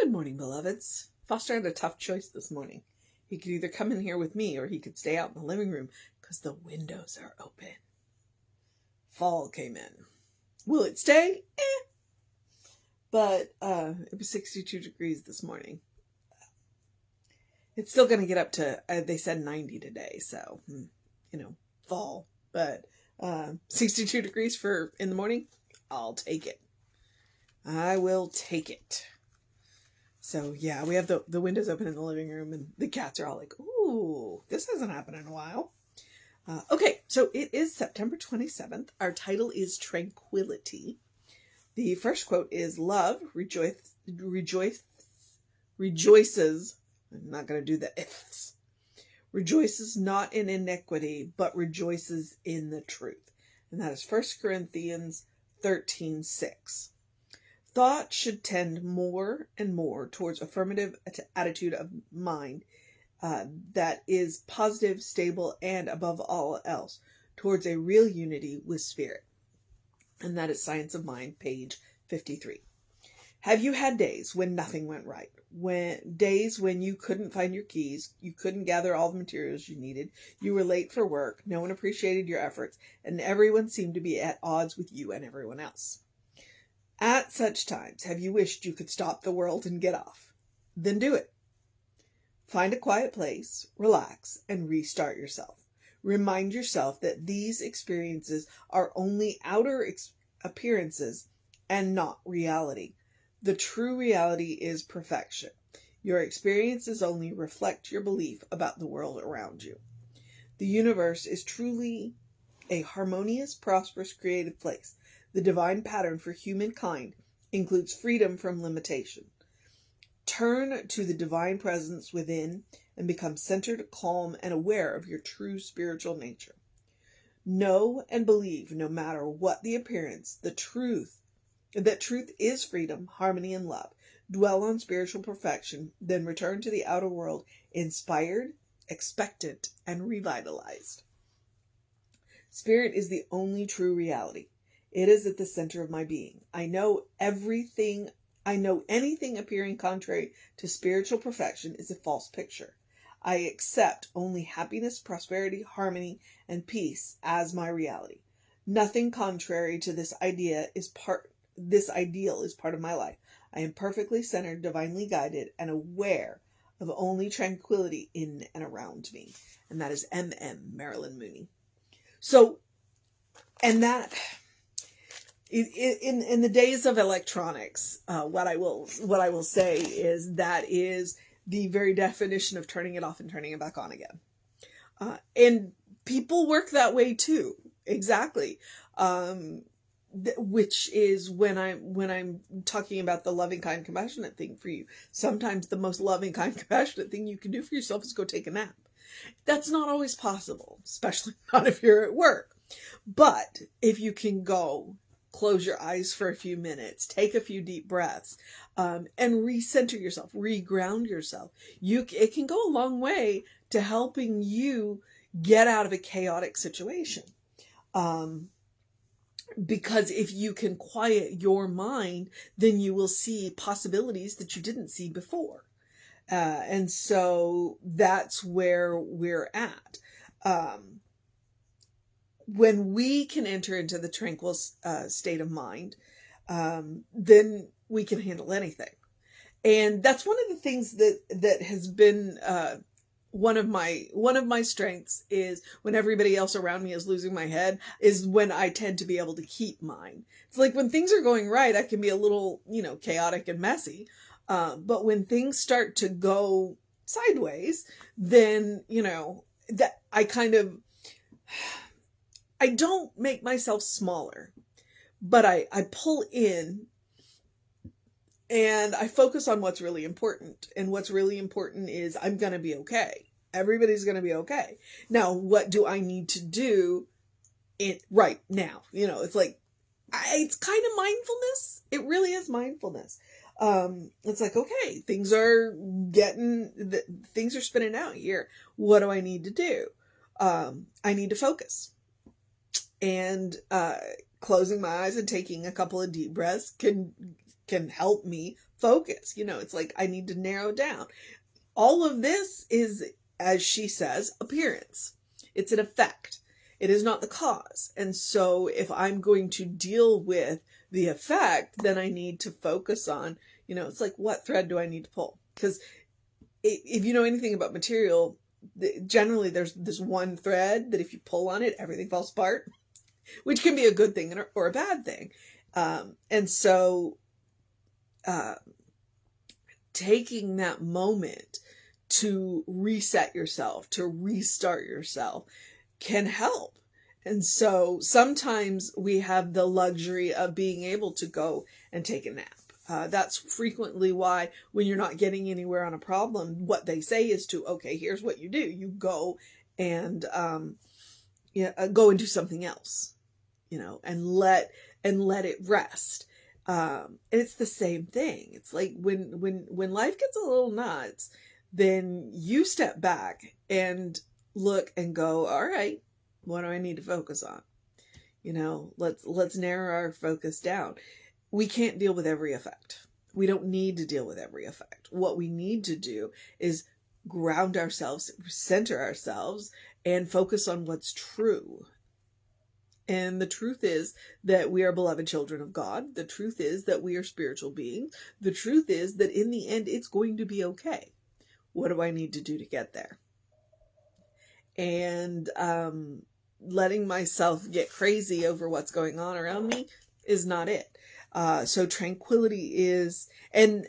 Good morning, beloveds. Foster had a tough choice this morning. He could either come in here with me or he could stay out in the living room because the windows are open. Fall came in. Will it stay? But it was 62 degrees this morning. It's still going to get up to, they said 90 today, so, fall. But 62 degrees for in the morning, I'll take it. I will take it. So, yeah, we have the windows open in the living room, and the cats are all like, ooh, this hasn't happened in a while. Okay, so it is September 27th. Our title is Tranquility. The first quote is, love rejoices. I'm not going to do the ifs. Rejoices not in iniquity, but rejoices in the truth. And that is 1 Corinthians 13:6. Thought should tend more and more towards affirmative attitude of mind that is positive, stable, and above all else, towards a real unity with spirit. And that is Science of Mind, page 53. Have you had days when nothing went right? Days when you couldn't find your keys, you couldn't gather all the materials you needed, you were late for work, no one appreciated your efforts, and everyone seemed to be at odds with you and everyone else? At such times, have you wished you could stop the world and get off? Then do it. Find a quiet place, relax, and restart yourself. Remind yourself that these experiences are only outer appearances and not reality. The true reality is perfection. Your experiences only reflect your belief about the world around you. The universe is truly a harmonious, prosperous, creative place. The divine pattern for humankind includes freedom from limitation. Turn to the divine presence within and become centered, calm, and aware of your true spiritual nature. Know and believe, no matter what the appearance, that truth is freedom, harmony, and love. Dwell on spiritual perfection, then return to the outer world inspired, expectant, and revitalized. Spirit is the only true reality. It is at the center of my being. I know anything appearing contrary to spiritual perfection is a false picture. I accept only happiness, prosperity, harmony, and peace as my reality. Nothing contrary to this ideal is part of my life. I am perfectly centered, divinely guided, and aware of only tranquility in and around me. And that is Marilyn Mooney. So, and that, in the days of electronics, what I will say is that is the very definition of turning it off and turning it back on again. And people work that way too. Exactly. Which is when I'm talking about the loving, kind, compassionate thing for you. Sometimes the most loving, kind, compassionate thing you can do for yourself is go take a nap. That's not always possible, especially not if you're at work. But if you can go, close your eyes for a few minutes, take a few deep breaths, and recenter yourself, reground yourself, it can go a long way to helping you get out of a chaotic situation. Because if you can quiet your mind, then you will see possibilities that you didn't see before. And so that's where we're at. When we can enter into the tranquil state of mind, then we can handle anything. And that's one of the things that has been one of my strengths is when everybody else around me is losing my head is when I tend to be able to keep mine. It's like when things are going right, I can be a little, chaotic and messy. But when things start to go sideways, then, that I don't make myself smaller, but I pull in and I focus on what's really important. And what's really important is I'm going to be okay. Everybody's going to be okay. Now, what do I need to do right now? It's like, it's kind of mindfulness. It really is mindfulness. It's like, okay, things are spinning out here. What do I need to do? I need to focus. And, closing my eyes and taking a couple of deep breaths can can help me focus. It's like I need to narrow down. All of this is, as she says, appearance. It's an effect. It is not the cause. And so if I'm going to deal with the effect, then I need to focus on, it's like, what thread do I need to pull? Because if you know anything about material, generally there's this one thread that if you pull on it, everything falls apart, which can be a good thing or a bad thing. And so taking that moment to reset yourself, to restart yourself, can help. And so sometimes we have the luxury of being able to go and take a nap. That's frequently why when you're not getting anywhere on a problem, what they say is okay, here's what you do. You go and go and do something else, and let it rest. And it's the same thing. It's like when life gets a little nuts, then you step back and look and go, all right, what do I need to focus on? Let's narrow our focus down. We can't deal with every effect. We don't need to deal with every effect. What we need to do is ground ourselves, center ourselves, and focus on what's true. And the truth is that we are beloved children of God. The truth is that we are spiritual beings. The truth is that in the end, it's going to be okay. What do I need to do to get there? And letting myself get crazy over what's going on around me is not it. So tranquility is, and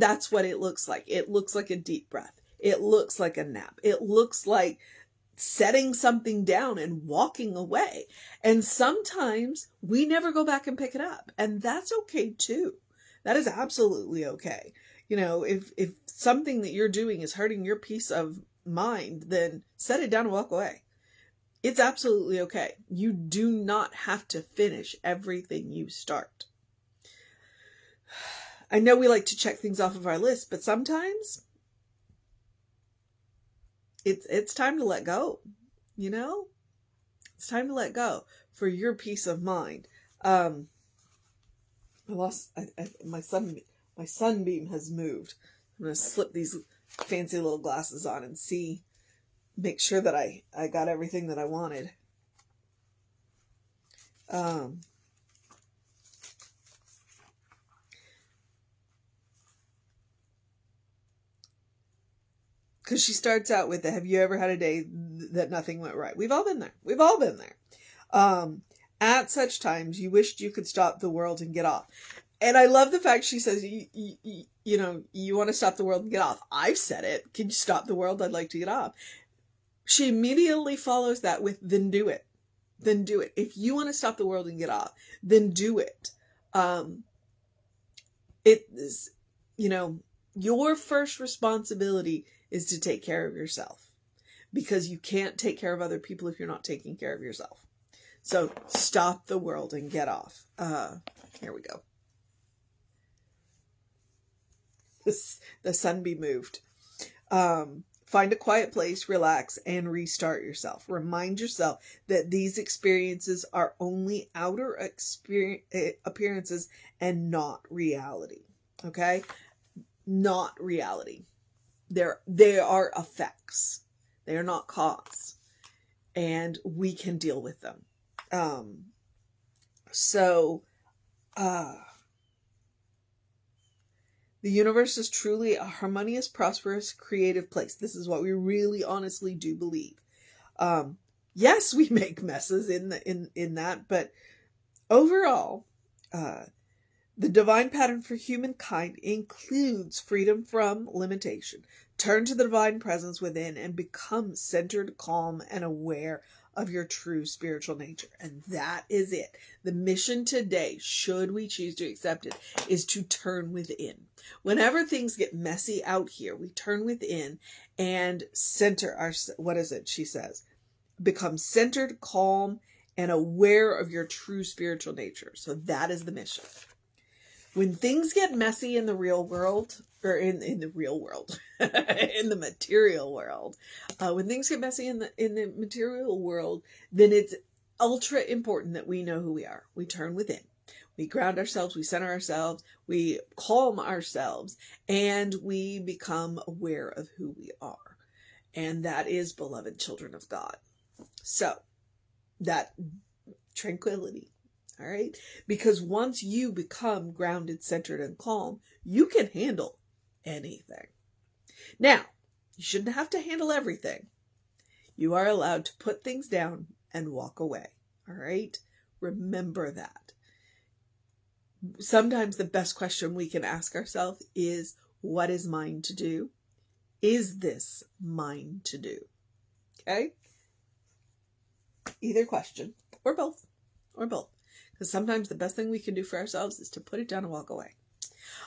that's what it looks like. It looks like a deep breath. It looks like a nap. It looks like setting something down and walking away. And sometimes we never go back and pick it up. And that's okay too. That is absolutely okay. If something that you're doing is hurting your peace of mind, then set it down and walk away. It's absolutely okay. You do not have to finish everything you start. I know we like to check things off of our list, but sometimes it's time to let go. It's time to let go for your peace of mind. My sunbeam has moved. I'm going to slip these fancy little glasses on and make sure that I got everything that I wanted. Because she starts out with have you ever had a day that nothing went right? We've all been there. We've all been there. At such times, you wished you could stop the world and get off. And I love the fact she says, you want to stop the world and get off. I've said it. Can you stop the world? I'd like to get off. She immediately follows that with, then do it. Then do it. If you want to stop the world and get off, then do it. It is, your first responsibility is to take care of yourself, because you can't take care of other people if you're not taking care of yourself. So stop the world and get off. Here we go. The sunbeam moved. Find a quiet place, relax, and restart yourself. Remind yourself that these experiences are only outer appearances and not reality. Okay? Not reality. They are effects. They are not cause. And we can deal with them. The universe is truly a harmonious, prosperous, creative place. This is what we really honestly do believe. Yes, we make messes in that, but overall, the divine pattern for humankind includes freedom from limitation. Turn to the divine presence within and become centered, calm, and aware of your true spiritual nature. And that is it. The mission today, should we choose to accept it, is to turn within. Whenever things get messy out here, we turn within and center our, what is it she says? Become centered, calm, and aware of your true spiritual nature. So that is the mission. When things get messy in the real world, or in the real world, in the material world, when things get messy in the material world, then it's ultra important that we know who we are. We turn within. We ground ourselves, we center ourselves, we calm ourselves, and we become aware of who we are. And that is, beloved children of God. So, that tranquility, all right? Because once you become grounded, centered, and calm, you can handle anything. Now, you shouldn't have to handle everything. You are allowed to put things down and walk away, all right? Remember that. Sometimes the best question we can ask ourselves is, what is mine to do? Is this mine to do? Okay? Either question, or both, Because sometimes the best thing we can do for ourselves is to put it down and walk away.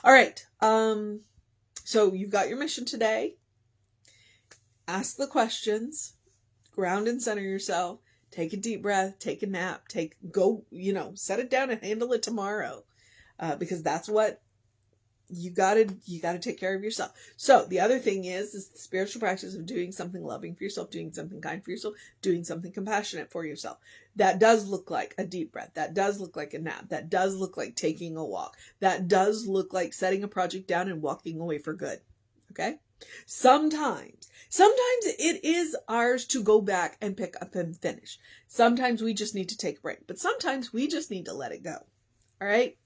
All right. So you've got your mission today. Ask the questions, ground and center yourself, take a deep breath, take a nap, set it down and handle it tomorrow. Because that's what you gotta take care of yourself. So the other thing is the spiritual practice of doing something loving for yourself, doing something kind for yourself, doing something compassionate for yourself. That does look like a deep breath. That does look like a nap. That does look like taking a walk. That does look like setting a project down and walking away for good. Okay? Sometimes it is ours to go back and pick up and finish. Sometimes we just need to take a break, but sometimes we just need to let it go. All right?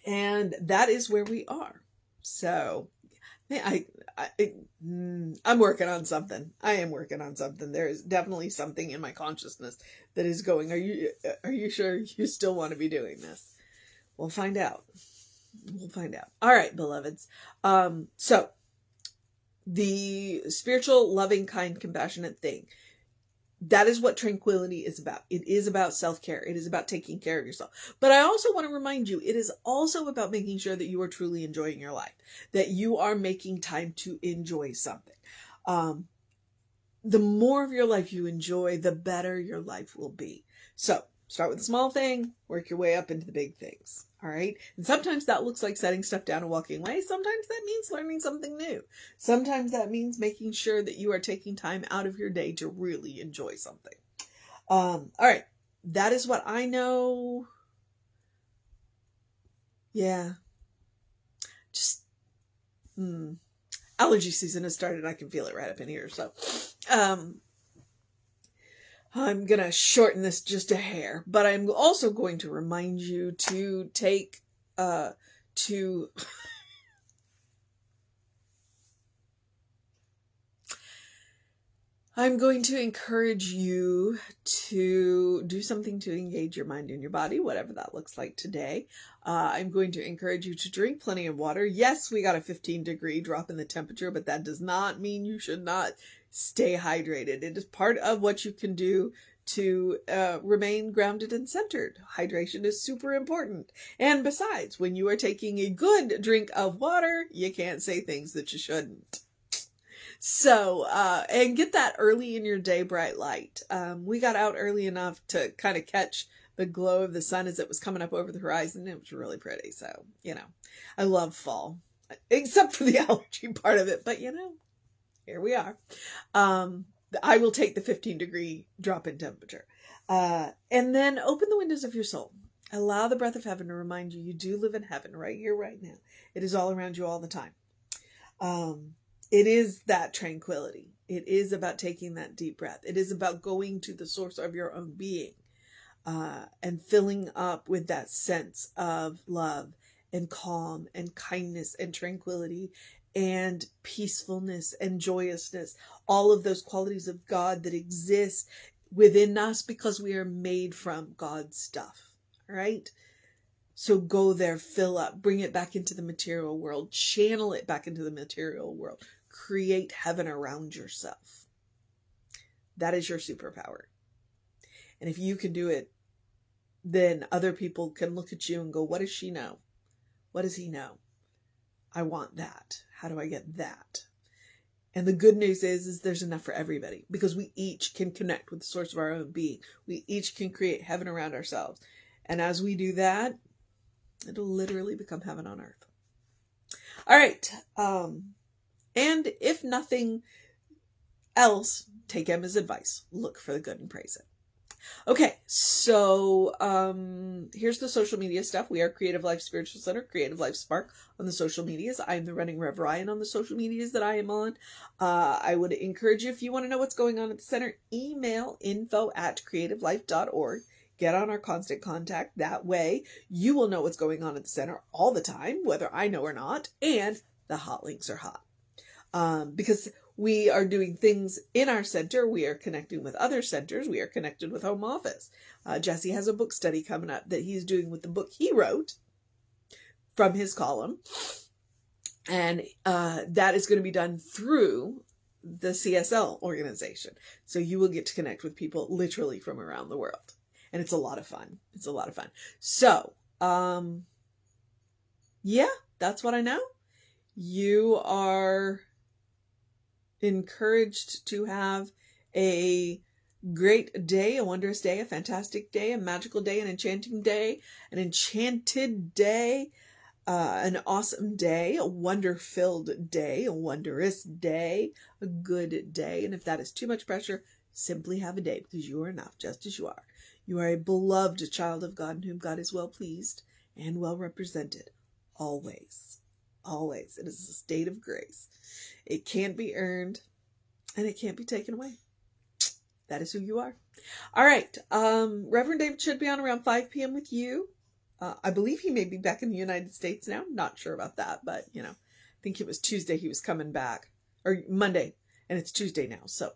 And that is where we are. So, I'm working on something. I am working on something. There is definitely something in my consciousness that is going, are you sure you still want to be doing this? We'll find out. All right, beloveds. So the spiritual, loving, kind, compassionate thing. That is what tranquility is about. It is about self-care. It is about taking care of yourself. But I also want to remind you, it is also about making sure that you are truly enjoying your life, that you are making time to enjoy something. The more of your life you enjoy, the better your life will be. So start with a small thing, work your way up into the big things. All right. And sometimes that looks like setting stuff down and walking away. Sometimes that means learning something new. Sometimes that means making sure that you are taking time out of your day to really enjoy something. All right. That is what I know. Yeah. Just, allergy season has started. I can feel it right up in here. So, I'm going to shorten this just a hair, but I'm also going to remind you to take, I'm going to encourage you to do something to engage your mind and your body, whatever that looks like today. I'm going to encourage you to drink plenty of water. Yes, we got a 15-degree drop in the temperature, but that does not mean you should not stay hydrated. It is part of what you can do to remain grounded and centered. Hydration is super important. And besides, when you are taking a good drink of water, you can't say things that you shouldn't. So, and get that early in your day bright light. We got out early enough to kind of catch the glow of the sun as it was coming up over the horizon. It was really pretty. So, I love fall, except for the allergy part of it. But, here we are. I will take the 15-degree drop in temperature. And then open the windows of your soul. Allow the breath of heaven to remind you do live in heaven right here, right now. It is all around you all the time. It is that tranquility. It is about taking that deep breath. It is about going to the source of your own being and filling up with that sense of love and calm and kindness and tranquility and peacefulness and joyousness. All of those qualities of God that exist within us because we are made from God's stuff. All right? So go there, fill up, bring it back into the material world, channel it back into the material world, create heaven around yourself. That is your superpower. And if you can do it, then other people can look at you and go, what does she know? What does he know? I want that. How do I get that? And the good news is there's enough for everybody because we each can connect with the source of our own being. We each can create heaven around ourselves. And as we do that, it'll literally become heaven on earth. All right. And if nothing else, take Emma's advice. Look for the good and praise it. Okay, so here's the social media stuff. We are Creative Life Spiritual Center, Creative Life Spark on the social medias. I'm the running Rev Ryan on the social medias that I am on. I would encourage you, if you want to know what's going on at the center, email info@creativelife.org. Get on our constant contact. That way you will know what's going on at the center all the time, whether I know or not, and the hot links are hot. Because we are doing things in our center. We are connecting with other centers. We are connected with home office. Jesse has a book study coming up that he's doing with the book he wrote from his column. And that is going to be done through the CSL organization. So you will get to connect with people literally from around the world. And it's a lot of fun. It's a lot of fun. So, yeah, that's what I know. You are encouraged to have a great day, a wondrous day, a fantastic day, a magical day, an enchanting day, an enchanted day, an awesome day, a wonder-filled day, a wondrous day, a good day. And if that is too much pressure, simply have a day, because you are enough just as you are. You are a beloved child of God in whom God is well pleased and well represented. Always. Always. It is a state of grace. It can't be earned and it can't be taken away. That is who you are. All right. Reverend David should be on around 5 p.m. with you. I believe he may be back in the United States now. Not sure about that, but I think it was Tuesday he was coming back, or Monday, and it's Tuesday now. So,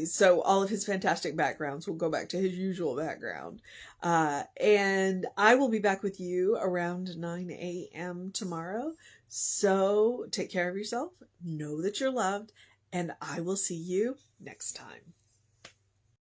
so all of his fantastic backgrounds will go back to his usual background. And I will be back with you around 9 a.m. tomorrow. So take care of yourself. Know that you're loved. And I will see you next time.